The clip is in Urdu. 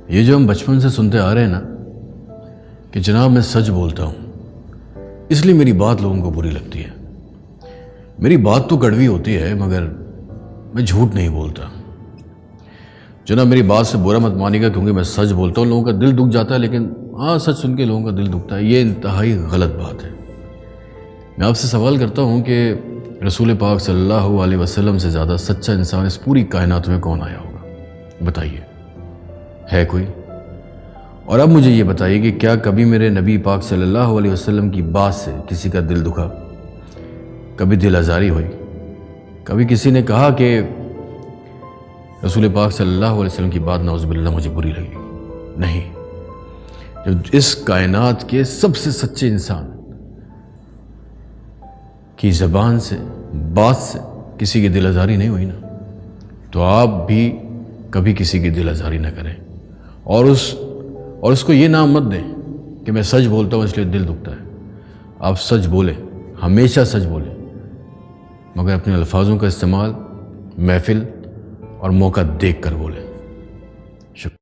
یہ جو ہم بچپن سے سنتے آ رہے ہیں نا کہ جناب میں سچ بولتا ہوں، اس لیے میری بات لوگوں کو بری لگتی ہے۔ میری بات تو کڑوی ہوتی ہے مگر میں جھوٹ نہیں بولتا۔ جناب میری بات سے برا مت مانیے گا کیونکہ میں سچ بولتا ہوں، لوگوں کا دل دکھ جاتا ہے، لیکن سچ سن کے لوگوں کا دل دکھتا ہے، یہ انتہائی غلط بات ہے۔ میں آپ سے سوال کرتا ہوں کہ رسول پاک صلی اللہ علیہ وسلم سے زیادہ سچا انسان اس پوری کائنات میں کون آیا ہوگا؟ بتائیے، ہے کوئی؟ اور اب مجھے یہ بتائیے کہ کیا کبھی میرے نبی پاک صلی اللہ علیہ وسلم کی بات سے کسی کا دل دکھا؟ کبھی دل آزاری ہوئی؟ کبھی کسی نے کہا کہ رسول پاک صلی اللہ علیہ وسلم کی بات نعوذ باللہ مجھے بری لگی؟ نہیں۔ جب اس کائنات کے سب سے سچے انسان کی زبان سے، بات سے کسی کی دل آزاری نہیں ہوئی نا، تو آپ بھی کبھی کسی کی دل آزاری نہ کریں، اور اس کو یہ نام مت دیں کہ میں سچ بولتا ہوں اس لیے دل دکھتا ہے۔ آپ سچ بولیں، ہمیشہ سچ بولیں، مگر اپنے الفاظوں کا استعمال محفل اور موقع دیکھ کر بولیں۔ شکریہ۔